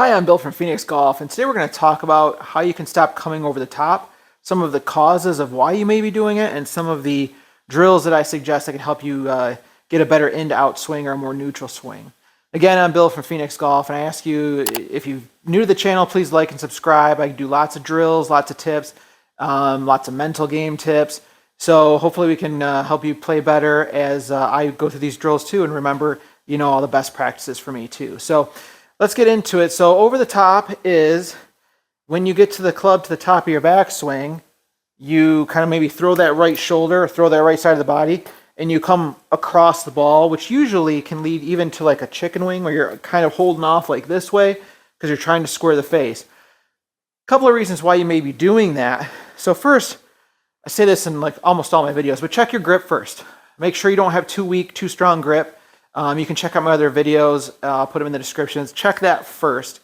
Hi, I'm Bill from Phoenix Golf, and today we're going to talk about how you can stop coming over the top, some of the causes of why you may be doing it, and some of the drills that I suggest that can help you get a better in-to-out swing or a more neutral swing. Again, I'm Bill from Phoenix Golf, and I ask you, if you're new to the channel, please like and subscribe. I do lots of drills, lots of tips, lots of mental game tips. So hopefully we can help you play better as I go through these drills too, and remember, all the best practices for me too. So let's get into it. So over the top is when you get to the club to the top of your backswing, you kind of maybe throw that right shoulder, throw that right side of the body, and you come across the ball, which usually can lead even to like a chicken wing where you're kind of holding off like this way because you're trying to square the face. A couple of reasons why you may be doing that. So first, I say this in like almost all my videos, but check your grip first. Make sure you don't have too weak, too strong grip. You can check out my other videos. I'll put them in the descriptions. Check that first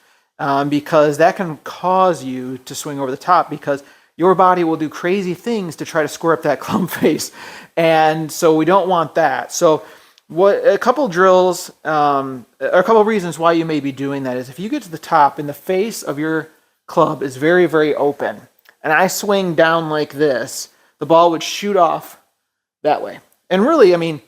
because that can cause you to swing over the top because your body will do crazy things to try to square up that club face. And so we don't want that. So a couple drills, or a couple reasons why you may be doing that is if you get to the top and the face of your club is very, very open, and I swing down like this, the ball would shoot off that way. And really,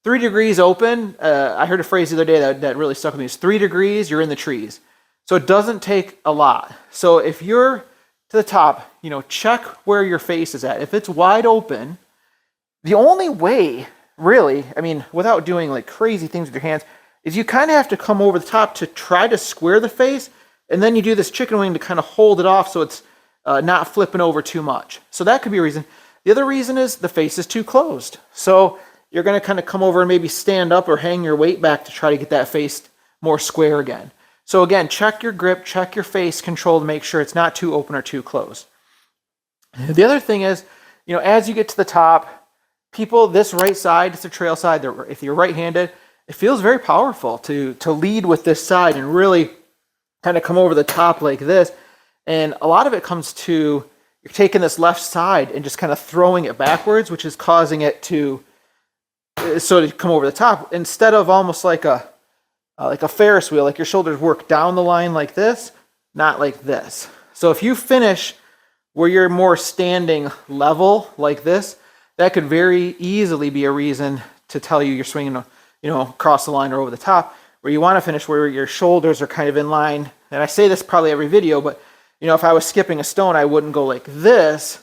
3 degrees open, I heard a phrase the other day that really stuck with me, is 3 degrees, you're in the trees. So it doesn't take a lot. So if you're to the top, check where your face is at. If it's wide open, the only way, really, without doing like crazy things with your hands, is you kind of have to come over the top to try to square the face, and then you do this chicken wing to kind of hold it off so it's not flipping over too much. So that could be a reason. The other reason is the face is too closed. So you're going to kind of come over and maybe stand up or hang your weight back to try to get that face more square again. So again, check your grip, check your face control to make sure it's not too open or too closed. The other thing is, as you get to the top, people, this right side, it's a trail side, if you're right-handed, it feels very powerful to lead with this side and really kind of come over the top like this. And a lot of it comes to, you're taking this left side and just kind of throwing it backwards, which is causing it to come over the top instead of almost like a Ferris wheel, like your shoulders work down the line like this, not like this. So if you finish where you're more standing level like this, that could very easily be a reason to tell you you're swinging, across the line or over the top. Where you want to finish where your shoulders are kind of in line. And I say this probably every video, but if I was skipping a stone, I wouldn't go like this.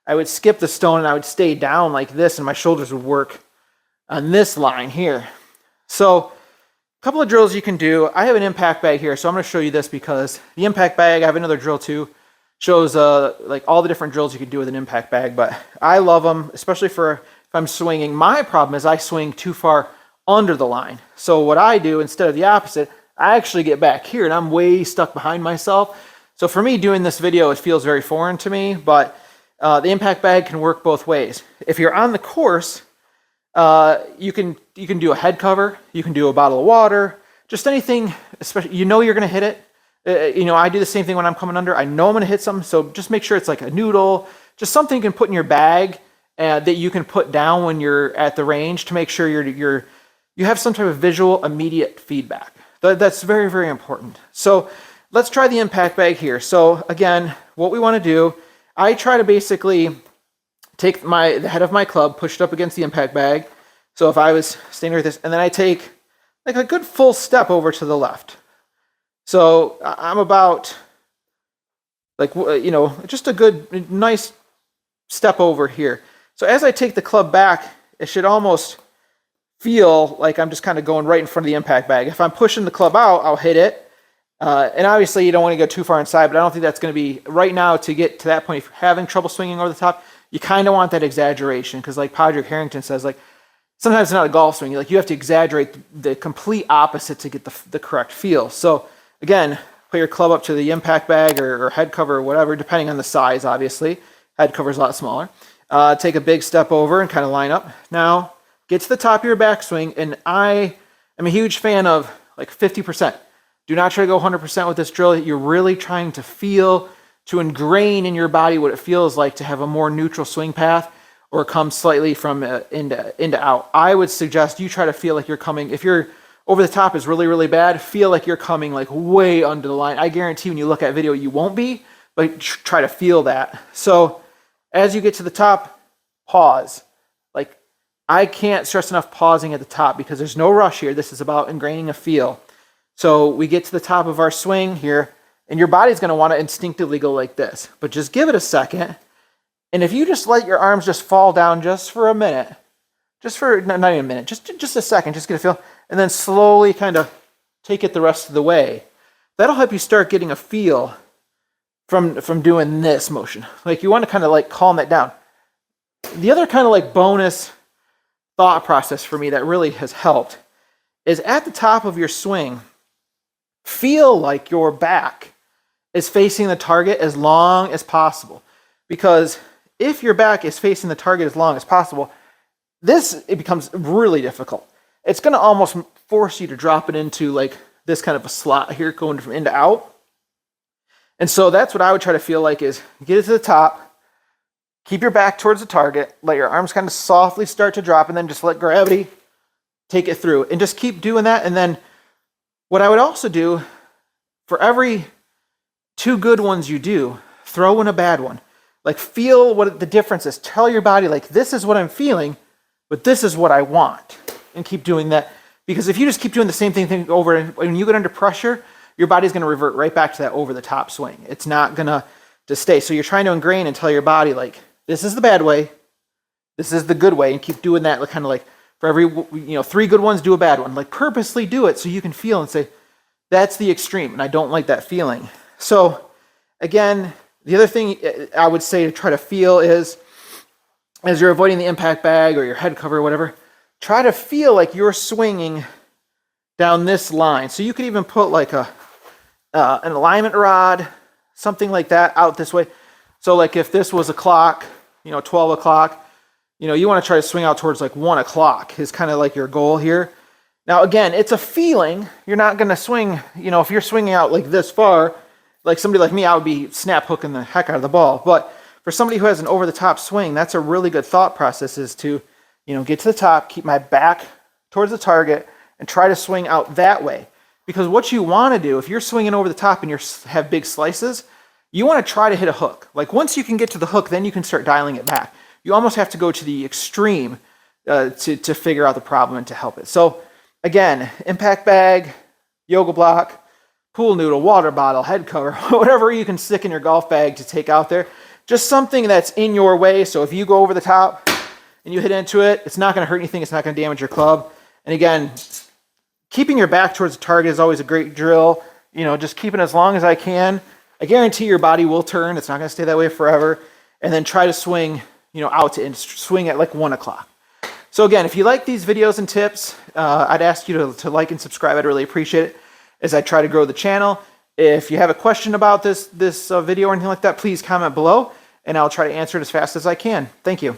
I would skip the stone and I would stay down like this, and my shoulders would work on this line here. So a couple of drills you can do. I have an impact bag here, so I'm going to show you this because the impact bag, I have another drill too, shows like all the different drills you could do with an impact bag, but I love them, especially for if I'm swinging. My problem is I swing too far under the line. So what I do, instead of the opposite, I actually get back here and I'm way stuck behind myself. So for me, doing this video, it feels very foreign to me, but the impact bag can work both ways. If you're on the course, you can do a head cover, you can do a bottle of water, just anything, especially, you're going to hit it. I do the same thing when I'm coming under. I know I'm going to hit something, so just make sure it's like a noodle, just something you can put in your bag that you can put down when you're at the range to make sure you have some type of visual immediate feedback. That's very, very important. So let's try the impact bag here. So again, what we want to do, I try to basically take the head of my club, push it up against the impact bag. So if I was standing like this, and then I take like a good full step over to the left. So I'm about just a good, nice step over here. So as I take the club back, it should almost feel like I'm just kind of going right in front of the impact bag. If I'm pushing the club out, I'll hit it. And obviously you don't want to go too far inside, but I don't think that's going to be right now to get to that point. If you're having trouble swinging over the top, you kind of want that exaggeration because like Padraig Harrington says, like sometimes it's not a golf swing. You have to exaggerate the complete opposite to get the correct feel. So again, put your club up to the impact bag or head cover or whatever, depending on the size, obviously. Head cover is a lot smaller. Take a big step over and kind of line up. Now, get to the top of your backswing, and I am a huge fan of like 50%. Do not try to go 100% with this drill. You're really trying to feel, to ingrain in your body what it feels like to have a more neutral swing path or come slightly from into out. I would suggest you try to feel like you're coming, if you're over the top is really, really bad, feel like you're coming like way under the line. I guarantee when you look at video, you won't be, but try to feel that. So as you get to the top, pause. Like, I can't stress enough pausing at the top because there's no rush here. This is about ingraining a feel. So we get to the top of our swing here, and your body's going to want to instinctively go like this, but just give it a second. And if you just let your arms just fall down just for a minute, just for not even a minute, just a second, just get a feel, and then slowly kind of take it the rest of the way. That'll help you start getting a feel from doing this motion. Like, you want to kind of like calm that down. The other kind of like bonus thought process for me that really has helped is at the top of your swing, feel like your back is facing the target as long as possible. Because if your back is facing the target as long as possible, it becomes really difficult. It's going to almost force you to drop it into like this kind of a slot here, going from in to out. And so that's what I would try to feel like is get it to the top, keep your back towards the target, let your arms kind of softly start to drop, and then just let gravity take it through. And just keep doing that. And then what I would also do, for every 2 good ones you do, throw in a bad one. Like, feel what the difference is. Tell your body, like, this is what I'm feeling, but this is what I want. And keep doing that. Because if you just keep doing the same thing over, and when you get under pressure, your body's going to revert right back to that over-the-top swing. It's not going to stay. So you're trying to ingrain and tell your body, like, this is the bad way, this is the good way, and keep doing that, like, kind of like, for every 3 good ones, do a bad one. Like, purposely do it so you can feel and say, that's the extreme, and I don't like that feeling. So, again, the other thing I would say to try to feel is, as you're avoiding the impact bag or your head cover or whatever, try to feel like you're swinging down this line. So you could even put like an alignment rod, something like that, out this way. So like if this was a clock, 12 o'clock, you want to try to swing out towards like 1 o'clock is kind of like your goal here. Now, again, it's a feeling. You're not going to swing, if you're swinging out like this far, like somebody like me, I would be snap hooking the heck out of the ball. But for somebody who has an over-the-top swing, that's a really good thought process, is to, get to the top, keep my back towards the target, and try to swing out that way. Because what you want to do, if you're swinging over the top and you have big slices, you want to try to hit a hook. Like, once you can get to the hook, then you can start dialing it back. You almost have to go to the extreme to figure out the problem and to help it. So, again, impact bag, yoga block, pool noodle, water bottle, head cover, whatever you can stick in your golf bag to take out there. Just something that's in your way. So if you go over the top and you hit into it, it's not going to hurt anything. It's not going to damage your club. And again, keeping your back towards the target is always a great drill. Just keep it as long as I can. I guarantee your body will turn. It's not going to stay that way forever. And then try to swing, out to swing at like 1 o'clock. So again, if you like these videos and tips, I'd ask you to like and subscribe. I'd really appreciate it as I try to grow the channel. If you have a question about this video or anything like that, please comment below, and I'll try to answer it as fast as I can. Thank you.